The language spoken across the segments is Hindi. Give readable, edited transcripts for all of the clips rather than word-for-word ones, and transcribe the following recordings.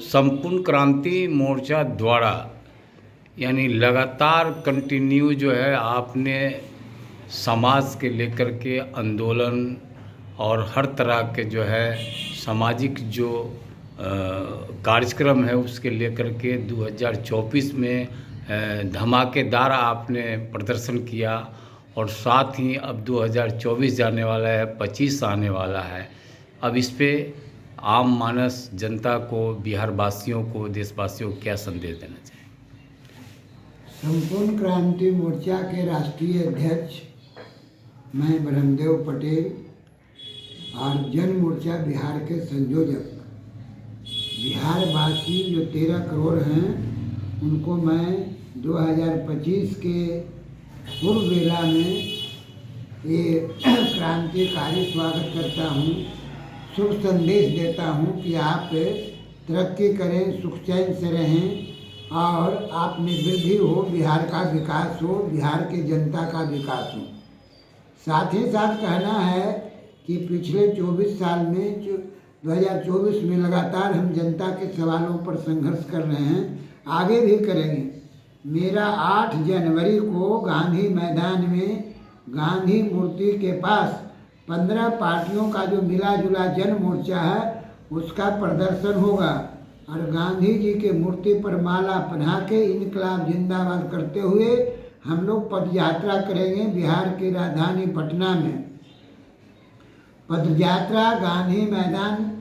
संपूर्ण क्रांति मोर्चा द्वारा यानी लगातार कंटिन्यू जो है आपने समाज के लेकर के आंदोलन और हर तरह के जो है सामाजिक जो कार्यक्रम है उसके लेकर के 2024 में धमाकेदार आपने प्रदर्शन किया और साथ ही अब 2024 जाने वाला है, 25 आने वाला है। अब इस पे आम मानस जनता को, बिहार वासियों को, देशवासियों को क्या संदेश देना चाहिए? संपूर्ण क्रांति मोर्चा के राष्ट्रीय अध्यक्ष मैं ब्रह्मदेव पटेल और जन मोर्चा बिहार के संयोजक बिहार वासी जो 13 करोड़ हैं उनको मैं 2025 के पूर्व बेला में ये क्रांतिकारी स्वागत करता हूँ, शुभ संदेश देता हूँ कि आप तरक्की करें, सुख चैन से रहें और आप में वृद्धि हो, बिहार का विकास हो, बिहार की जनता का विकास हो। साथ ही साथ कहना है कि पिछले 24 साल में 2024 में लगातार हम जनता के सवालों पर संघर्ष कर रहे हैं, आगे भी करेंगे। मेरा 8 जनवरी को गांधी मैदान में गांधी मूर्ति के पास 15 पार्टियों का जो मिला जुला जन मोर्चा है उसका प्रदर्शन होगा और गांधी जी के मूर्ति पर माला पहना के इनकलाब जिंदाबाद करते हुए हम लोग पद यात्रा करेंगे बिहार की राजधानी पटना में। पद यात्रा गांधी मैदान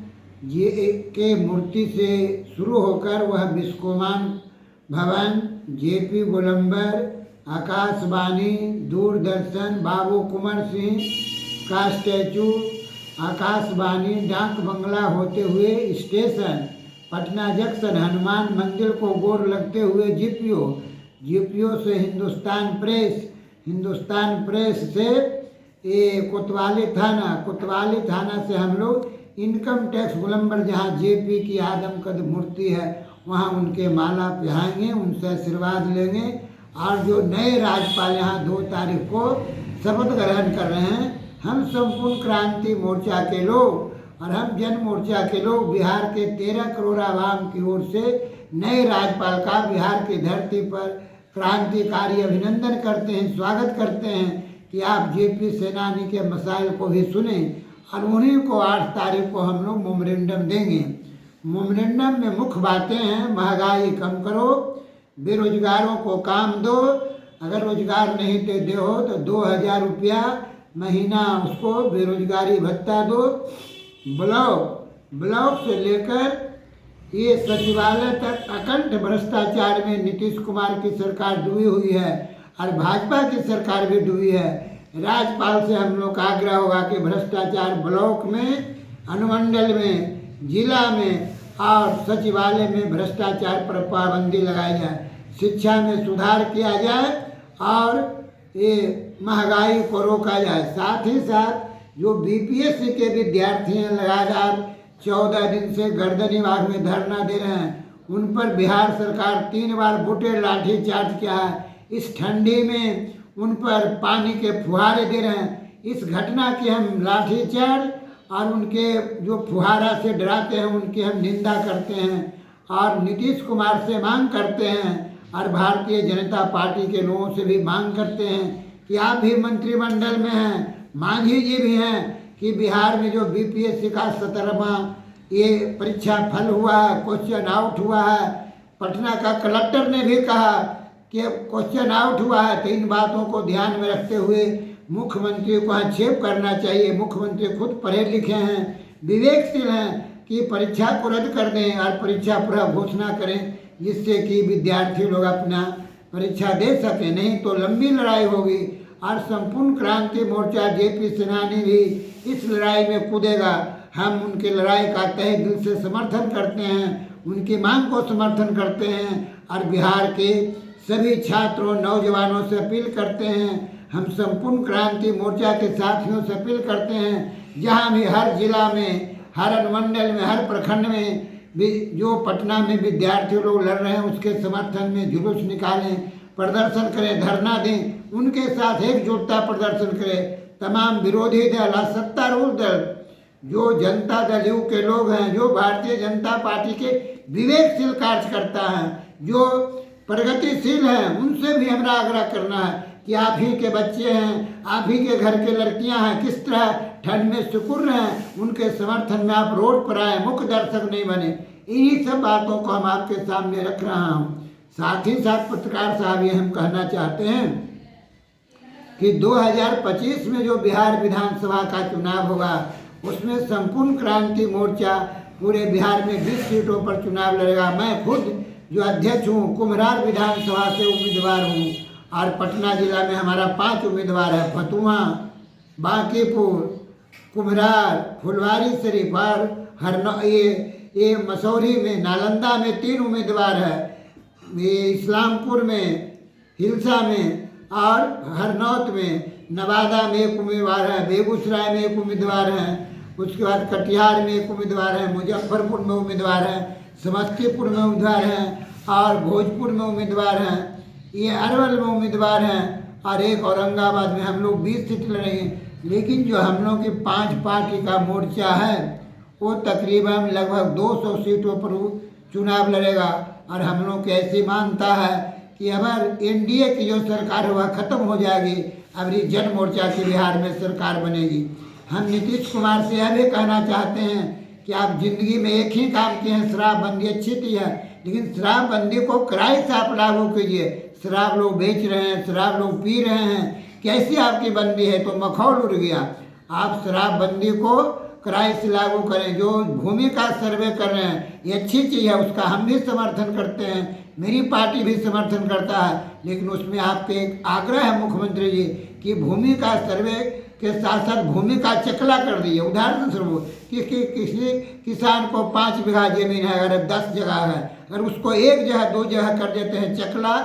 जी के मूर्ति से शुरू होकर वह बिस्कोमान भवन, जेपी गोलंबर, आकाशवाणी, दूरदर्शन, बाबू कुंवर सिंह का स्टैचू, आकाशवाणी, डाक बंगला होते हुए स्टेशन, पटना जंक्शन, हनुमान मंदिर को गोर लगते हुए जीपीओ से हिंदुस्तान प्रेस से ये कोतवाली थाना से हम लोग इनकम टैक्स गोलंबर जहाँ जेपी की आदमकद मूर्ति है वहाँ उनके माला पहनाएंगे, उनसे आशीर्वाद लेंगे और जो नए राज्यपाल यहाँ 2 तारीख को शपथ ग्रहण कर रहे हैं, हम संपूर्ण क्रांति मोर्चा के लोग और हम जन मोर्चा के लोग बिहार के 13 करोड़ आवाम की ओर से नए राज्यपाल का बिहार की धरती पर क्रांतिकारी अभिनंदन करते हैं, स्वागत करते हैं कि आप जेपी सेनानी के मसाइल को भी सुने और उन्हीं को 8 तारीख को हम लोग मेमोरेंडम देंगे। मेमोरेंडम में मुख्य बातें हैं, महंगाई कम करो, बेरोजगारों को काम दो, अगर रोजगार नहीं दे हो तो 2000 रुपया महीना उसको बेरोजगारी भत्ता दो। ब्लॉक से लेकर ये सचिवालय तक अखंड भ्रष्टाचार में नीतीश कुमार की सरकार डूबी हुई है और भाजपा की सरकार भी डूबी है। राज्यपाल से हम लोग का आग्रह होगा कि भ्रष्टाचार ब्लॉक में, अनुमंडल में, जिला में और सचिवालय में भ्रष्टाचार पर पाबंदी लगाई जाए, शिक्षा में सुधार किया जाए और ये महंगाई को रोका जाए। साथ ही साथ जो बीपीएससी के विद्यार्थी हैं लगातार 14 दिन से गर्दनी बाग में धरना दे रहे हैं, उन पर बिहार सरकार 3 बार बुटे लाठी चार्ज किया है। इस ठंडी में उन पर पानी के फुहारे दे रहे हैं। इस घटना की हम लाठीचार्ज और उनके जो फुहारा से डराते हैं उनकी हम निंदा करते हैं और नीतीश कुमार से मांग करते हैं और भारतीय जनता पार्टी के लोगों से भी मांग करते हैं कि आप भी मंत्रिमंडल में हैं, मांझी जी भी हैं कि बिहार में जो बीपीएससी का 17वां ये परीक्षा फल हुआ है, क्वेश्चन आउट हुआ है, पटना का कलेक्टर ने भी कहा कि क्वेश्चन आउट हुआ है, तो इन बातों को ध्यान में रखते हुए मुख्यमंत्री को आक्षेप करना चाहिए। मुख्यमंत्री खुद पढ़े लिखे हैं, विवेकशील हैं कि परीक्षा को रद्द कर दें और परीक्षा पूरा घोषणा करें जिससे कि विद्यार्थी लोग अपना परीक्षा दे सकें, नहीं तो लंबी लड़ाई होगी। और संपूर्ण क्रांति मोर्चा जेपी सेनानी भी इस लड़ाई में कूदेगा। हम उनकी लड़ाई का तहे दिल से समर्थन करते हैं, उनकी मांग को समर्थन करते हैं और बिहार के सभी छात्रों, नौजवानों से अपील करते हैं, हम संपूर्ण क्रांति मोर्चा के साथियों से अपील करते हैं जहाँ भी हर जिला में, हर अनुमंडल में, हर प्रखंड में भी जो पटना में विद्यार्थी लोग लड़ रहे हैं उसके समर्थन में जुलूस निकालें, प्रदर्शन करें, धरना दें, उनके साथ एकजुटता प्रदर्शन करें। तमाम विरोधी दल और सत्तारूढ़ दल जो जनता दल यू के लोग हैं, जो भारतीय जनता पार्टी के विवेकशील कार्यकर्ता हैं, जो प्रगतिशील हैं, उनसे भी हमारा आग्रह करना है कि आप ही के बच्चे हैं, आप ही के घर के लड़कियां हैं, किस तरह ठंड में सिकुड़ रहे हैं, उनके समर्थन में आप रोड पर आए, मुख्य दर्शक नहीं बने। इन्हीं सब बातों को हम आपके सामने रख रहा हूँ। साथ ही साथ पत्रकार साहब ये हम कहना चाहते हैं कि 2025 में जो बिहार विधानसभा का चुनाव होगा, उसमें संपूर्ण क्रांति मोर्चा पूरे बिहार में 20 सीटों पर चुनाव लड़ेगा। मैं खुद जो अध्यक्ष हूँ, कुम्हरार विधानसभा से उम्मीदवार हूँ, और पटना जिला में हमारा 5 उम्मीदवार है। फतुहा, बांकीपुर, कुम्हरार, फुलवारीशरीफ और ये मसौरी में, नालंदा में 3 उम्मीदवार है। ये इस्लामपुर में, हिलसा में और हरनौत में, नवादा में 1 उम्मीदवार है, बेगूसराय में 1 उम्मीदवार है, उसके बाद कटिहार में 1 उम्मीदवार है, मुजफ्फरपुर में उम्मीदवार है, समस्तीपुर में उम्मीदवार हैं और भोजपुर में उम्मीदवार हैं, ये अरवल में उम्मीदवार हैं और एक औरंगाबाद में। हम लोग 20 सीट लड़ेंगे। लेकिन जो हम लोग की 5 पार्टी का मोर्चा है, वो तकरीबन लगभग 200 सीटों पर चुनाव लड़ेगा। और हम लोग की ऐसी मानता है कि अगर एनडीए की जो सरकार है वह खत्म हो जाएगी, अब जन मोर्चा की बिहार में सरकार बनेगी। हम नीतीश कुमार से यह भी कहना चाहते हैं कि आप जिंदगी में एक ही काम किए हैं, शराबबंदी अच्छी थी है, लेकिन शराबबंदी को कड़ाई से आप लागू कीजिए। शराब लोग बेच रहे हैं, शराब लोग पी रहे हैं, कैसी आपकी बंदी है? तो मखौल उड़ गया। आप शराबबंदी को कड़ाई से लागू करें। जो भूमि का सर्वे कर रहे हैं, ये अच्छी चीज़ है, उसका हम भी समर्थन करते हैं, मेरी पार्टी भी समर्थन करता है। लेकिन उसमें आपके एक आग्रह है मुख्यमंत्री जी कि भूमि का सर्वे के साथ साथ भूमि का चकला कर दीजिए। उदाहरण स्वरूप कि किसी किसान को 5 बीघा जमीन है, अगर 10 जगह है, अगर उसको 1 जगह 2 जगह कर देते हैं चकला।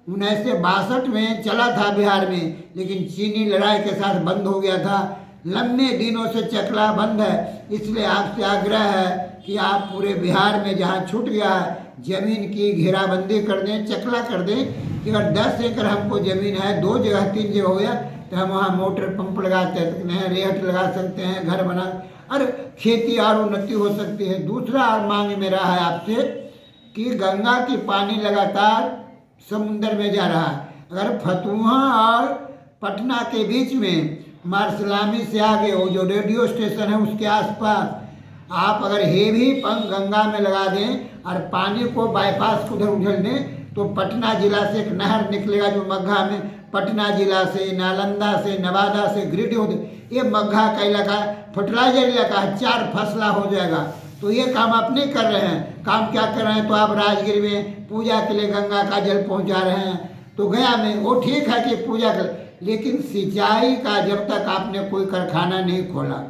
1962 में चला था बिहार में, लेकिन चीनी लड़ाई के साथ बंद हो गया था। लंबे दिनों से चकला बंद है। इसलिए आपसे आग्रह है कि आप पूरे बिहार में जहाँ छूट गया है जमीन की घेराबंदी कर दें, चकला कर दें कि अगर 10 एकड़ हमको ज़मीन है, 2 जगह 3 जगह हो गया, तो हम वहाँ मोटर पंप लगा सकते हैं, रेहट लगा सकते हैं, घर बना और खेती और उन्नति हो सकती है। दूसरा मांग मेरा है आपसे कि गंगा की पानी लगातार समुद्र में जा रहा है। अगर फतुहा और पटना के बीच में मार्सलामी से आगे वो जो रेडियो स्टेशन है उसके आसपास आप अगर हेवी पंप गंगा में लगा दें और पानी को बाईपास उधर उधर दें, तो पटना जिला से एक नहर निकलेगा जो मग्घा में, पटना जिला से, नालंदा से, नवादा से ग्रिड हो, ये मग्घा का इलाका फर्टिलाइजर इलाका है, 4 फसला हो जाएगा। तो ये काम आप नहीं कर रहे हैं। काम क्या कर रहे हैं? तो आप राजगीर में पूजा के लिए गंगा का जल पहुंचा रहे हैं, तो गया में वो ठीक है कि पूजा कर, लेकिन सिंचाई का जब तक आपने कोई कारखाना नहीं खोला।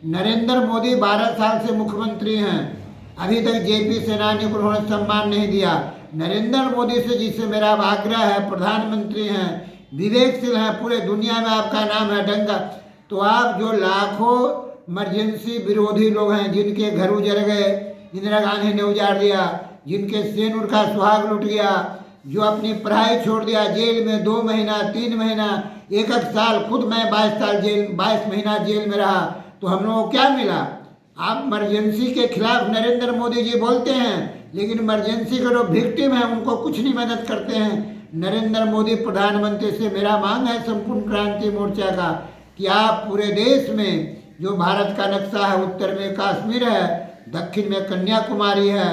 नरेंद्र मोदी 12 साल से मुख्यमंत्री हैं, अभी तक जेपी सेनानी को उन्होंने सम्मान नहीं दिया। नरेंद्र मोदी से जिससे मेरा आग्रह है, प्रधानमंत्री हैं, विवेकशील हैं, पूरे दुनिया में आपका नाम है डंका, तो आप जो लाखों इमरजेंसी विरोधी लोग हैं, जिनके घर उजड़ गए, इंदिरा गांधी ने उजाड़ दिया, जिनके सेनुर का सुहाग लुट गया, जो अपनी पढ़ाई छोड़ दिया, जेल में 2 महीना 3 महीना 1 साल, खुद मैं 22 महीना जेल में रहा, तो हम लोगों को क्या मिला? आप इमरजेंसी के खिलाफ नरेंद्र मोदी जी बोलते हैं, लेकिन इमरजेंसी के जो विक्टिम हैं उनको कुछ नहीं मदद करते हैं। नरेंद्र मोदी प्रधानमंत्री से मेरा मांग है संपूर्ण क्रांति मोर्चा का कि आप पूरे देश में जो भारत का नक्शा है, उत्तर में कश्मीर है, दक्षिण में कन्याकुमारी है,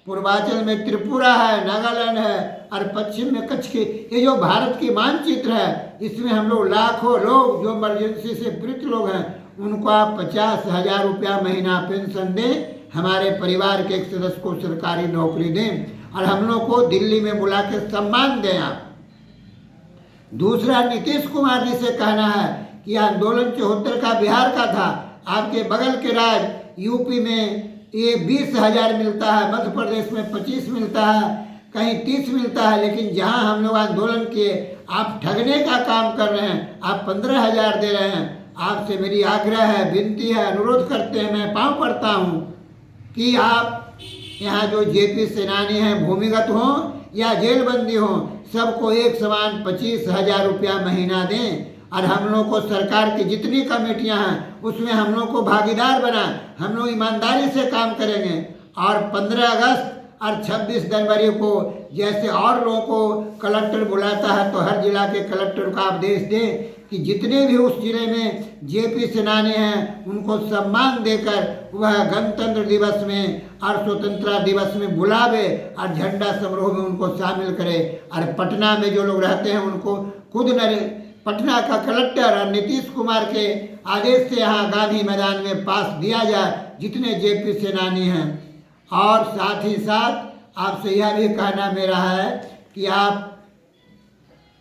पूर्वांचल में त्रिपुरा है, नागालैंड है और पश्चिम में कच्छ की, ये जो भारत की मानचित्र है, इसमें हम लोग लाखों लोग जो इमरजेंसी से पीड़ित लोग हैं उनको आप 50,000 रुपया महीना पेंशन दें, हमारे परिवार के एक सदस्य को सरकारी नौकरी दें और हम लोग को दिल्ली में बुला के सम्मान दें आप। दूसरा, नीतीश कुमार जी से कहना है कि आंदोलन 74 का बिहार का था, आपके बगल के राज्य यूपी में ये 20,000 मिलता है, मध्य प्रदेश में 25 मिलता है, कहीं 30 मिलता है, लेकिन जहां हम लोग आंदोलन किए आप ठगने का काम कर रहे हैं, आप 15,000 दे रहे हैं। आपसे मेरी आग्रह है, विनती है, अनुरोध करते हैं, मैं पाँव पड़ता हूँ कि आप यहाँ जो जेपी सेनानी हैं, भूमिगत हों या जेलबंदी हों, सबको एक समान 25,000 रुपया महीना दें और हम लोग को सरकार की जितनी कमेटियां हैं उसमें हम लोग को भागीदार बनाएं। हम लोग ईमानदारी से काम करेंगे और 15 अगस्त और 26 जनवरी को जैसे और लोगों को कलेक्टर बुलाता है तो हर जिला के कलेक्टर को आदेश दें कि जितने भी उस जिले में जेपी सेनानी हैं उनको सम्मान देकर वह गणतंत्र दिवस में और स्वतंत्रता दिवस में बुलावे और झंडा समारोह में उनको शामिल करे। और पटना में जो लोग रहते हैं उनको खुद पटना का कलेक्टर और नीतीश कुमार के आदेश से यहाँ गांधी मैदान में पास दिया जाए जितने जेपी सेनानी हैं। और साथ ही साथ आपसे यह भी कहना मेरा है कि आप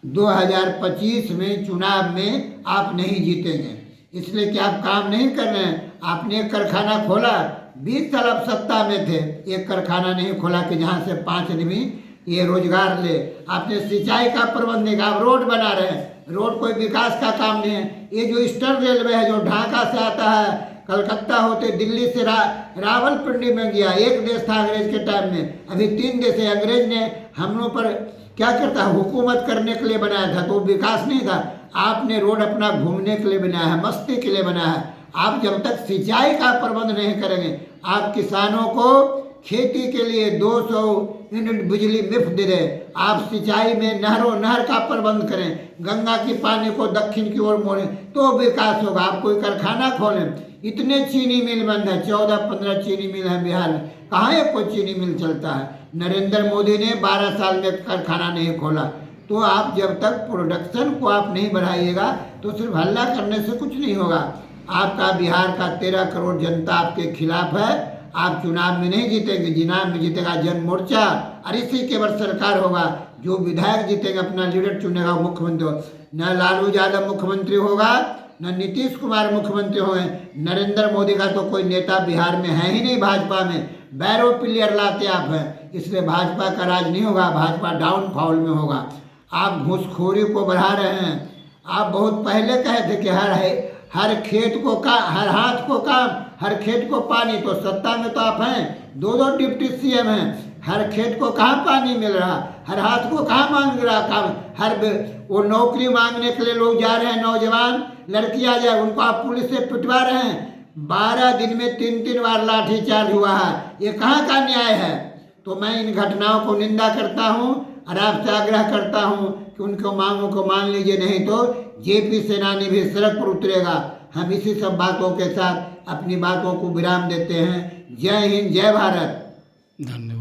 2025 में चुनाव में आप नहीं जीतेंगे, इसलिए कि आप काम नहीं कर रहे हैं। आपने एक कारखाना खोला, 20 साल आप सत्ता में थे, एक कारखाना नहीं खोला कि जहाँ से 5 आदमी ये रोजगार ले। आपने सिंचाई का प्रबंध नहीं, आप रोड बना रहे हैं, रोड कोई विकास का काम नहीं है। ये जो ईस्टर्न रेलवे है जो ढाका से आता है, कलकत्ता होते दिल्ली से रावलपिंडी में गया, एक देश था अंग्रेज के टाइम में, अभी 3 देश है। अंग्रेज ने हम लोग पर क्या करता है, हुकूमत करने के लिए बनाया था, तो विकास नहीं था। आपने रोड अपना घूमने के लिए बनाया है, मस्ती के लिए बनाया है। आप जब तक सिंचाई का प्रबंध नहीं करेंगे, आप किसानों को खेती के लिए 200 यूनिट बिजली मुफ्त दे रहे, आप सिंचाई में नहर का प्रबंध करें, गंगा की पानी को दक्षिण की ओर मोड़ें तो विकास होगा। आप कोई कारखाना खोलें, इतने चीनी मिल बंद है, 14-15 चीनी मिल है बिहार में, कहाँ एक कोई चीनी मिल चलता है। नरेंद्र मोदी ने 12 साल में कारखाना नहीं खोला। तो आप जब तक प्रोडक्शन को आप नहीं बढ़ाइएगा तो सिर्फ हल्ला करने से कुछ नहीं होगा। आपका बिहार का 13 करोड़ जनता आपके खिलाफ है, आप चुनाव में नहीं जीतेंगे, चुनाव में जीतेगा जन मोर्चा और इसी के बाद सरकार होगा। जो विधायक जीतेंगे अपना लीडर चुनेगा मुख्यमंत्री होगा। न लालू यादव मुख्यमंत्री होगा, न नीतीश कुमार मुख्यमंत्री होंगे। नरेंद्र मोदी का तो कोई नेता बिहार में है ही नहीं, भाजपा में बैरो प्लेयर लाते आप हैं, इसलिए भाजपा का राज नहीं होगा, भाजपा डाउनफॉल में होगा। आप घूसखोरी को बढ़ा रहे हैं। आप बहुत पहले कहे थे कि हर खेत को हर हाथ को काम, हर खेत को पानी, तो सत्ता में तो आप हैं, 2 डिप्टी सीएम हैं, हर खेत को कहाँ पानी मिल रहा, हर हाथ को कहाँ मांग रहा काम। वो नौकरी मांगने के लिए लोग जा रहे हैं, नौजवान लड़कियां जाए, उनको आप पुलिस से पिटवा रहे हैं। 12 दिन में 3 बार लाठीचार्ज हुआ है, ये कहाँ का न्याय है। तो मैं इन घटनाओं को निंदा करता हूँ और आपसे आग्रह करता हूँ कि उनको मांगों को मान लीजिए, नहीं तो जेपी सेनानी भी सड़क पर उतरेगा। हम इसी सब बातों के साथ अपनी बातों को विराम देते हैं। जय हिंद, जय भारत। धन्यवाद।